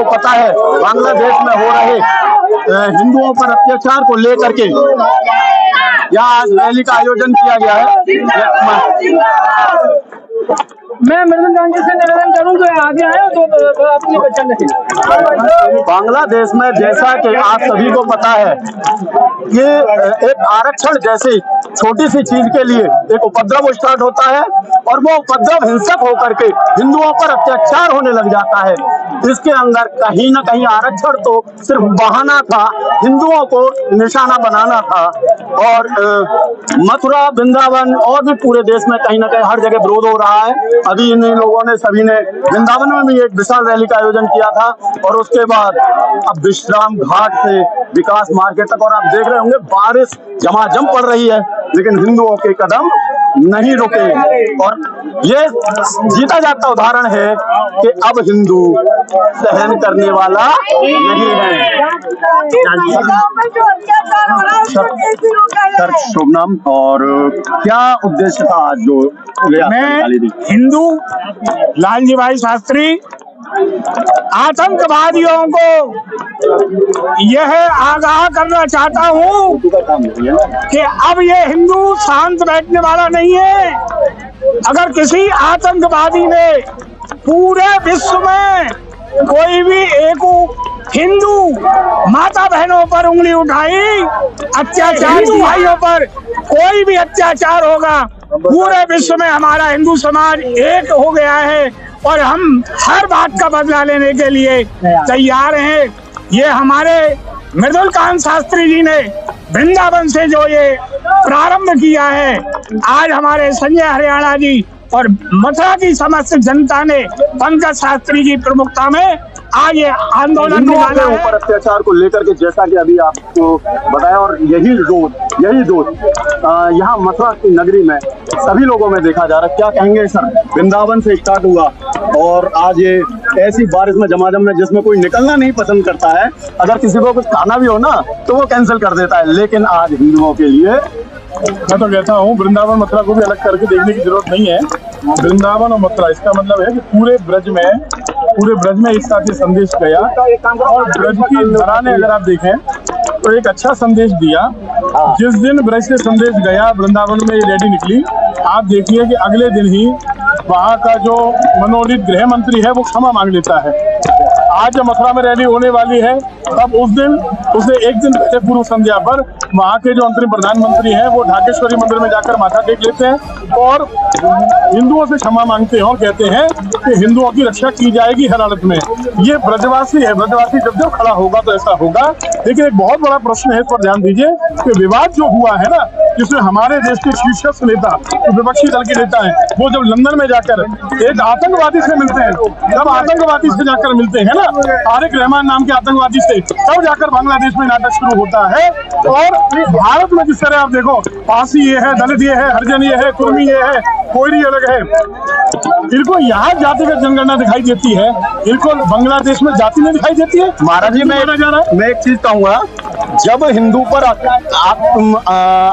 पता है बांग्लादेश में हो रहे हिंदुओं पर अत्याचार को लेकर के यहाँ आज रैली का आयोजन किया गया है। मैं मृदुल गांधी से निवेदन करूं तो आगे आए तो अपनी वचन रखें। बांग्लादेश में जैसा कि आप सभी को पता है कि एक आरक्षण जैसी छोटी सी चीज के लिए एक उपद्रव स्टार्ट होता है और वो उपद्रव हिंसक होकर के हिंदुओं पर अत्याचार होने लग जाता है। इसके अंदर कहीं ना कहीं आरक्षण तो सिर्फ बहाना था, हिंदुओं को निशाना बनाना था और मथुरा वृंदावन और भी पूरे देश में कहीं ना कहीं हर जगह विरोध हो रहा है। अभी इन लोगों ने सभी ने वृंदावन में भी एक विशाल रैली का आयोजन किया था और उसके बाद अब विश्राम घाट से विकास मार्केट तक और आप देख रहे होंगे बारिश झमाझम पड़ रही है लेकिन हिंदुओं के कदम नहीं रुके और ये जीता जाता उदाहरण है कि अब हिंदू सहन करने वाला नहीं है। सर शुभ नाम और क्या उद्देश्य था आज जो मैं हिंदू लालजी भाई शास्त्री आतंकवादियों को यह आगाह करना चाहता हूं कि अब ये हिंदू शांत बैठने वाला नहीं है। अगर किसी आतंकवादी ने पूरे विश्व में कोई भी एक हिंदू माता बहनों पर उंगली उठाई, अत्याचार भाइयों पर कोई भी अत्याचार होगा, पूरे विश्व में हमारा हिंदू समाज एक हो गया है और हम हर बात का बदला लेने के लिए तैयार हैं। ये हमारे मृदुल कांत शास्त्री जी ने वृंदावन से जो ये प्रारंभ किया है, आज हमारे संजय हरियाणा जी और मथुरा की समस्त जनता ने पंकज शास्त्री की प्रमुखता में आज ये आंदोलन निकाला है। ऊपर अत्याचार को लेकर के जैसा कि अभी आपको बताया और यही जोश यहाँ मथुरा की नगरी में सभी लोगों में देखा जा रहा है। क्या कहेंगे सर, वृंदावन से स्टार्ट हुआ और आज ये ऐसी बारिश में झमाझम में जिसमें कोई निकलना नहीं पसंद करता है, अगर किसी को कुछ खाना भी हो ना तो वो कैंसिल कर देता है, लेकिन आज हिंदुओं के लिए मैं तो कहता हूँ वृंदावन मथुरा को भी अलग करके देखने की जरूरत नहीं है। वृंदावन और मथुरा इसका मतलब है कि पूरे ब्रज में एक साथ ये संदेश गया और ब्रज की धरा ने अगर आप देखें तो एक अच्छा संदेश दिया। जिस दिन ब्रज से संदेश गया वृंदावन में ये रैली निकली, आप देखिए कि अगले दिन ही वहाँ का जो मनोनीत गृह मंत्री है वो क्षमा मांग लेता है। आज जब मथुरा में रैली होने वाली है तब उसे एक दिन पहले पूर्व संध्या पर वहाँ के जो अंतरिम प्रधानमंत्री हैं वो ढाकेश्वरी मंदिर में जाकर माथा टेक लेते हैं और हिंदुओं से क्षमा मांगते हैं और कहते हैं कि हिंदुओं की रक्षा की जाएगी हर हालत में। ये ब्रजवासी है, ब्रजवासी जब खड़ा होगा तो ऐसा होगा। लेकिन एक बहुत बड़ा प्रश्न है, इस पर ध्यान दीजिए कि विवाद जो हुआ है ना, जिसमें हमारे देश के शीर्षस्थ नेता विपक्षी दल के नेता हैं वो जब लंदन में जाकर एक आतंकवादी से मिलते हैं, जब आतंकवादी से जाकर मिलते हैं ना तारिक रहमान नाम के आतंकवादी से, तब जाकर बांग्लादेश में नाटक शुरू होता है। और भारत में जिस तरह आप देखो पारसी ये है, दलित ये है, हरिजन ये है, कुर्मी ये है, कोयरी अलग है, इनको यहाँ जातिगत जनगणना दिखाई देती है, इनको बांग्लादेश में जाति नहीं दिखाई देती है। महाराज जी मैं एक चीज कहूँगा, जब हिंदू पर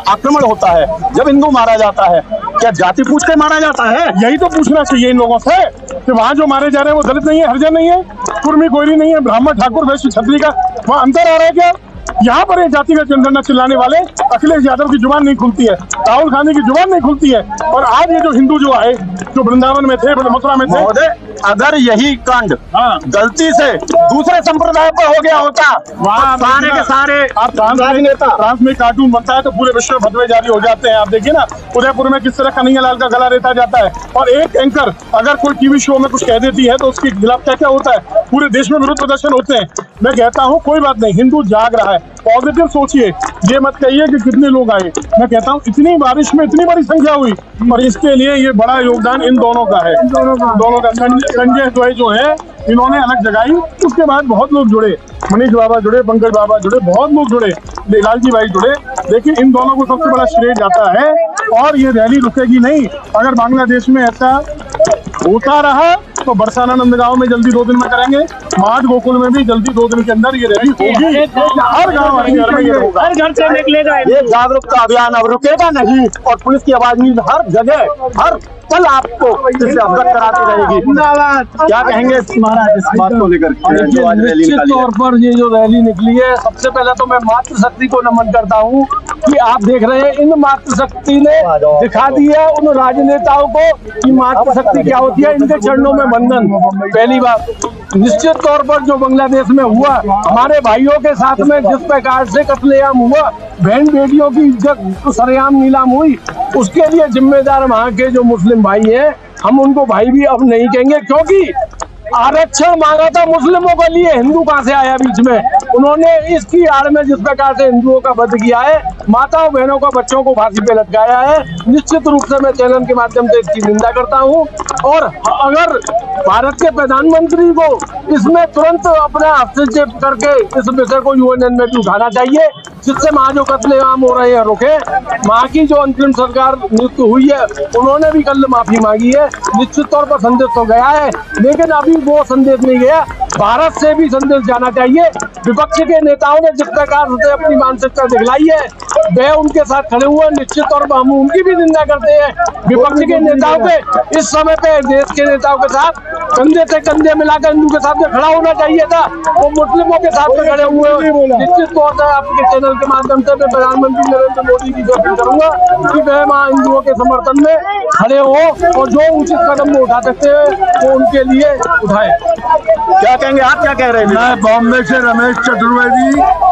आक्रमण होता है, जब हिंदू मारा जाता है, क्या जाति पूछ के मारा जाता है? यही तो पूछना चाहिए इन लोगों से कि वहाँ जो मारे जा रहे हैं वो दलित नहीं है, हरिजन नहीं है, कुर्मी कोयरी नहीं है, ब्राह्मण ठाकुर वैश्य क्षत्रिय का वहाँ अंतर आ रहा है क्या? यहाँ पर ये जातिगत जनगणना चिल्लाने वाले अखिलेश यादव की जुबान नहीं खुलती है, राहुल गांधी की जुबान नहीं खुलती है। और आज ये जो हिंदू जो आए, जो वृंदावन में थे, मथुरा में थे, अगर यही कांड गलती से दूसरे संप्रदाय पर हो गया होता, वहाँ सारे के सारे फ्रांस में कार्टून बनता है तो पूरे विश्व में फतवे जारी हो जाते हैं। आप देखिए ना उदयपुर में किस तरह कन्हैया लाल का गला रेता जाता है और एक एंकर अगर कोई टीवी शो में कुछ कह देती है तो उसके खिलाफ क्या क्या होता है, पूरे देश में विरोध प्रदर्शन होते हैं। मैं कहता हूँ कोई बात नहीं, हिंदू जाग रहा है, पॉजिटिव सोचिए, ये मत कहिए कि कितने लोग आए। मैं कहता हूँ इतनी बारिश में इतनी बड़ी संख्या हुई और इसके लिए ये बड़ा योगदान इन दोनों का है, दोनों का। संजय द्वय जो है इन्होंने अलग जगाई, उसके बाद बहुत लोग जुड़े, मनीष बाबा जुड़े, पंकज बाबा जुड़े, बहुत लोग जुड़े, लालजी भाई जुड़े। देखिए इन दोनों को सबसे बड़ा श्रेय जाता है और ये रैली रुकेगी नहीं। अगर बांग्लादेश में ऐसा होता रहा तो बरसाना नंदगांव में जल्दी 2 दिन में करेंगे, माध गोकुल में भी जल्दी 2 दिन के अंदर ये रैली होगी, हर गाँव हर घर से निकलेगा। ये जागरूकता अभियान अब रुकेगा नहीं और पुलिस की आवाज हर जगह हर पल आपको इससे अवगत कराती रहेगी। क्या कहेंगे महाराज इस बात को लेकर जो आज रैली निश्चित निकाली है? तौर पर ये जो रैली निकली है, सबसे पहले तो मैं मातृशक्ति को नमन करता हूँ कि आप देख रहे हैं इन मातृशक्ति ने दिखा दिया उन राजनेताओं को कि मातृशक्ति क्या होती है। इनके चरणों में वंदन। पहली बात, निश्चित तौर पर जो बांग्लादेश में हुआ, हमारे भाइयों के साथ में जिस प्रकार से कत्लेआम हुआ, बहन बेटियों की इज्जत सरेआम नीलाम हुई, उसके लिए जिम्मेदार वहाँ के जो मुस्लिम भाई हैं, हम उनको भाई भी अब नहीं कहेंगे, क्योंकि आरक्षण मांगा था मुस्लिमों के लिए, हिंदू कहाँ से आया बीच में। उन्होंने इसकी आड़ में जिस प्रकार से हिंदुओं का वध किया है, माताओं बहनों का बच्चों को फांसी पे लटकाया है, निश्चित रूप से मैं चैनल के माध्यम से इसकी निंदा करता हूँ। और अगर भारत के प्रधानमंत्री को इसमें तुरंत अपना हस्तक्षेप करके इस विषय को यूएनएन में भी उठाना चाहिए, जिससे वहाँ जो कत्लेआम हो रहे हैं रुके। वहाँ की जो अंतरिम सरकार नियुक्त हुई है, उन्होंने भी कल माफी मांगी है। निश्चित तौर पर संदेश तो गया है, लेकिन अभी वो संदेश नहीं गया। भारत से भी संदेश जाना चाहिए। विपक्ष के नेताओं ने जिस प्रकार से अपनी मानसिकता दिखलाई है, वे उनके साथ खड़े हुए, निश्चित तौर पर हम उनकी भी निंदा करते हैं। विपक्ष के नेताओं के इस समय पे देश के नेताओं के साथ कंधे से कंधे मिलाकर हिंदू के साथ में खड़ा होना चाहिए था, वो मुस्लिमों के साथ में खड़े हुए हैं। निश्चित तौर से आपके चैनल के माध्यम से मैं प्रधानमंत्री नरेंद्र मोदी की अपील करूंगा कि वह वहाँ हिंदुओं के समर्थन में खड़े हो और जो उचित कदम वो उठा सकते हैं वो उनके लिए उठाए। क्या कहेंगे आप, क्या कह रहे हैं? मैं बॉम्बे से रमेश चतुर्वेदी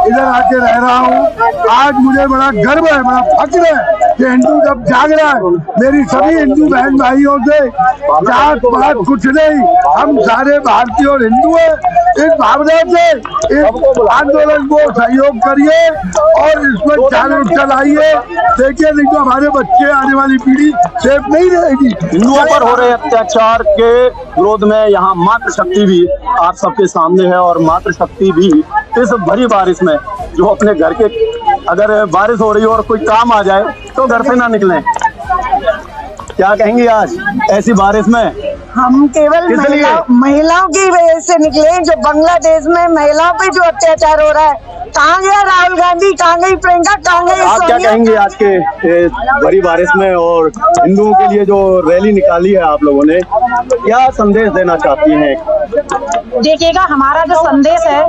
इधर आके रह रहा हूँ। आज मुझे बड़ा गर्व है, बड़ा फक्र है कि हिंदू जब जाग रहा है। मेरी सभी हिंदू बहन भाइयों से जात पात कुछ नहीं, हम सारे भारतीय और हिंदू हैं। इस भावना से इस आंदोलन को सहयोग करिए और इसमें चलाइए। देखिए, नहीं तो हमारे बच्चे, आने वाली पीढ़ी सेफ नहीं रहेगी। हिंदुओं पर हो रहे अत्याचार के विरोध में यहाँ मातृशक्ति भी आप सबके सामने है, और मातृशक्ति भी इस भरी बारिश में जो अपने घर के, अगर बारिश हो रही हो और कोई काम आ जाए तो घर से ना निकलें। क्या कहेंगे आज ऐसी बारिश में? हम केवल महिलाओं की वजह से निकले, जो बांग्लादेश में महिलाओं पे जो अत्याचार हो रहा है। कहाँ गया राहुल गांधी, कहाँ गई प्रियंका, कहाँ गई आप क्या कहेंगे आज के भरी बारिश में और हिंदुओं के लिए जो रैली निकाली है आप लोगों ने, क्या संदेश देना चाहती हैं? देखिएगा, हमारा जो संदेश है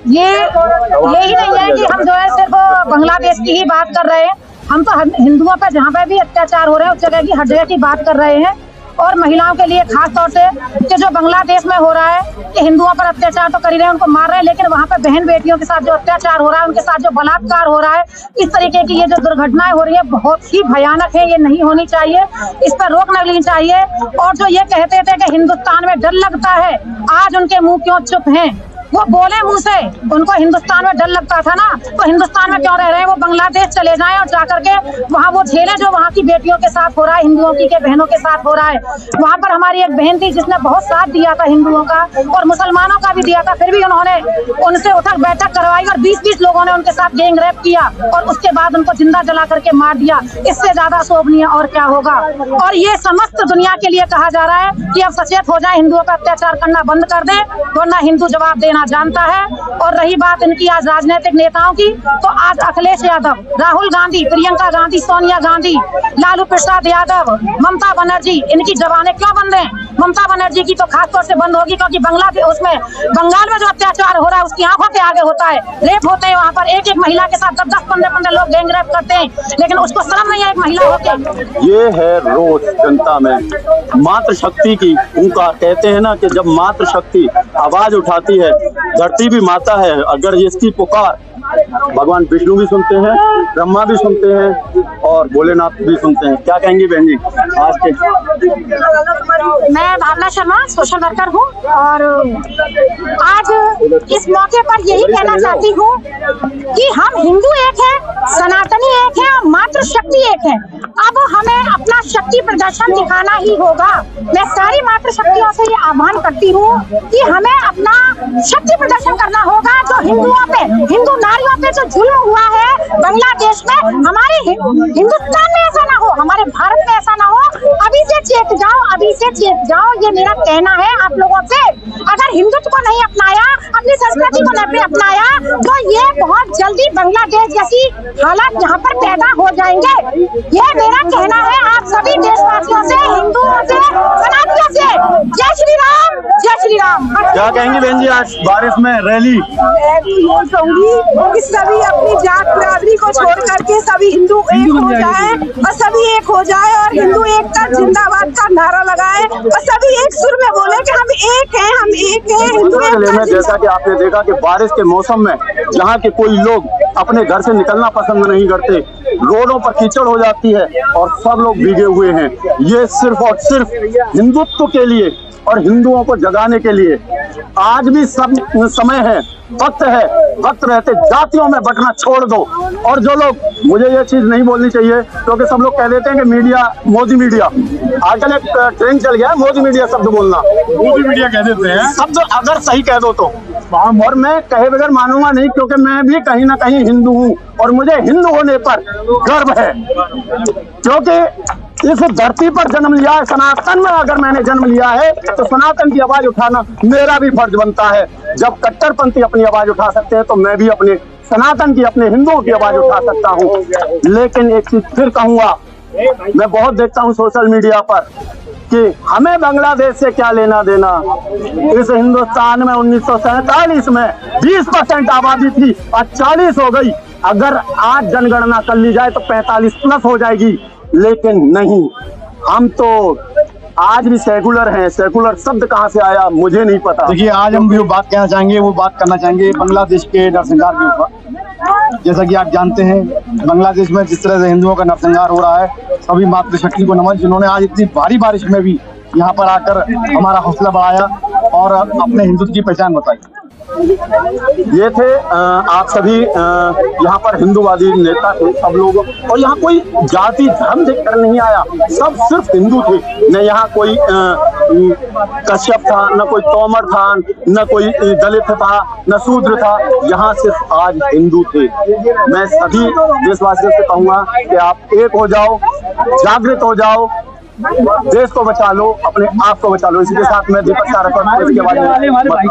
ये यही नहीं है कि हम जो है सिर्फ बांग्लादेश की ही बात कर रहे हैं। हम तो हिंदुओं पर जहाँ पे भी अत्याचार हो रहे हैं उस जगह की, हर जगह की बात कर रहे हैं। और महिलाओं के लिए खास तौर से कि जो बांग्लादेश में हो रहा है कि हिंदुओं पर अत्याचार तो कर ही रहे हैं, उनको मार रहे हैं, लेकिन वहाँ पर बहन बेटियों के साथ जो अत्याचार हो रहा है, उनके साथ जो बलात्कार हो रहा है, इस तरीके की ये जो दुर्घटनाएं हो रही है बहुत ही भयानक है। ये नहीं होनी चाहिए, इस पर रोक लगनी चाहिए। और जो ये कहते थे कि हिंदुस्तान में डर लगता है, आज उनके मुंह क्यों चुप हैं? वो बोले मुंह से, उनको हिंदुस्तान में डर लगता था ना, तो हिंदुस्तान में क्यों रह रहे हैं? वो बांग्लादेश चले जाएं और जाकर के वहाँ वो झेले जो वहाँ की बेटियों के साथ हो रहा है, हिंदुओं की के बहनों के साथ हो रहा है। वहाँ पर हमारी एक बहन थी जिसने बहुत साथ दिया था हिंदुओं का और मुसलमानों का भी दिया था, फिर भी उन्होंने उनसे उठक बैठक करवाई और 20-20 लोगों ने उनके साथ गैंग रेप किया और उसके बाद उनको जिंदा जला करके मार दिया। इससे ज्यादा शोभनीय और क्या होगा? और ये समस्त दुनिया के लिए कहा जा रहा है कि अब सचेत हो जाए, हिंदुओं पर अत्याचार करना बंद कर दे, वरना हिंदू जवाब देना जानता है। और रही बात इनकी आज राजनीतिक नेताओं की, तो आज अखिलेश यादव, राहुल गांधी, प्रियंका गांधी, सोनिया गांधी, लालू प्रसाद यादव, ममता बनर्जी, इनकी जबानें क्यों बंद हैं? ममता बनर्जी की तो खासतौर से बंद होगी, क्योंकि बंगाल में जो अत्याचार हो रहा है उसकी आंखों के आगे होता है। रेप होते हैं वहाँ पर, एक महिला के साथ 10-10, 15-15 लोग गैंग रेप करते हैं, लेकिन उसको शर्म नहीं है एक महिला होके। ये है रोज जनता में मातृशक्ति की हुंकार। कहते हैं ना कि जब मातृशक्ति आवाज उठाती है, धरती भी माता है। अगर इसकी पुकार भगवान विष्णु भी सुनते हैं, ब्रह्मा भी सुनते हैं और भोलेनाथ भी सुनते हैं। क्या कहेंगी बहन जी आज के? मैं भावना शर्मा, सोशल वर्कर हूँ और आज इस मौके पर यही कहना चाहती हूँ कि हम हिंदू एक है, सनातनी एक है और मातृशक्ति एक है। अब हमें अपना शक्ति प्रदर्शन दिखाना ही होगा। मैं सारी मातृशक्तियों से ये आह्वान करती हूँ कि हमें अपना शक्ति प्रदर्शन करना होगा। जो हिंदुओं पे, हिंदू नारियों पे जो जुल्म हुआ है बांग्लादेश में, हमारे हिंदुस्तान में ऐसा ना हो, हमारे भारत में ऐसा ना हो। अभी से चेत जाओ, अभी से चेत जाओ, ये मेरा कहना है आप लोगों से। अगर हिंदुत्व को नहीं अपनाया, अपनी संस्कृति को नहीं अपनाया, तो ये बहुत जल्दी बांग्लादेश जैसी हालात यहाँ पर पैदा हो जाएंगे। ये मेरा कहना है आप सभी देशवासियों से, हिंदुओं से, सनातनियों से। जय श्री राम, जय श्री राम। क्या कहेंगी बहन जी, आज बारिश में रैली? ये कहूंगी कि सभी अपनी जात बिरादरी को छोड़ करके सभी हिंदू एक हो जाए और सभी एक हो जाए और हिंदू एकता जिंदाबाद का नारा लगाए और सभी एक सुर में बोले कि हम एक हैं, हम एक हैं, हिंदू एकता में जैसा कि आपने देखा कि बारिश के मौसम में जहाँ के कोई लोग अपने घर से निकलना पसंद नहीं करते, रोडों पर कीचड़ हो जाती है और सब लोग भीगे हुए हैं। ये सिर्फ और सिर्फ हिंदुत्व के लिए और हिंदुओं को जगाने के लिए। आज भी सब समय है, वक्त है, वक्त रहते जातियों में बंटना छोड़ दो। और जो लोग, मुझे ये चीज नहीं बोलनी चाहिए क्योंकि सब लोग कह देते हैं कि मीडिया, मोदी मीडिया, आजकल एक ट्रेंड चल गया है मोदी मीडिया शब्द बोलना। मोदी मीडिया कह देते हैं शब्द अगर सही कह दो तो, और मैं कहे बगैर मानूंगा नहीं क्योंकि मैं भी कहीं ना कहीं हिंदू हूँ और मुझे हिंदू होने पर गर्व है, क्योंकि इस धरती पर जन्म लिया है, सनातन में अगर मैंने जन्म लिया है तो सनातन की आवाज उठाना मेरा भी फर्ज बनता है। जब कट्टरपंथी अपनी आवाज उठा सकते हैं तो मैं भी अपने सनातन की, अपने हिंदुओं की आवाज उठा सकता हूँ। लेकिन एक चीज फिर कहूंगा, मैं बहुत देखता हूँ सोशल मीडिया पर कि हमें बांग्लादेश से क्या लेना देना। इस हिंदुस्तान में 1947 में 20% आबादी थी और 40 हो गई। अगर आज जनगणना कर ली जाए तो 45+ हो जाएगी, लेकिन नहीं, हम तो आज भी सेकुलर हैं। सेकुलर शब्द कहाँ से आया मुझे नहीं पता। देखिए, आज हम जो बात कहना चाहेंगे वो बात करना चाहेंगे बांग्लादेश के नरसंहार के ऊपर। जैसा कि आप जानते हैं, बांग्लादेश में जिस तरह से हिंदुओं का नरसंहार हो रहा है, सभी मातृशक्ति को नमन, जिन्होंने आज इतनी भारी बारिश में भी यहाँ पर आकर हमारा हौसला बढ़ाया और अपने हिंदुत्व की पहचान बताई। ये थे आप सभी यहाँ पर हिंदूवादी नेता थे सब लोग, और यहाँ कोई जाति धर्म देखकर नहीं आया, सब सिर्फ हिंदू थे। न यहाँ कोई कश्यप था, न कोई तोमर था, न कोई दलित था, न शूद्र था, यहाँ सिर्फ आज हिंदू थे। मैं सभी देशवासियों से कहूँगा कि आप एक हो जाओ, जागृत हो जाओ, देश को बचा लो, अपने आप को बचा लो। इसी के साथ मैं दीपक सारकर इसके बारे में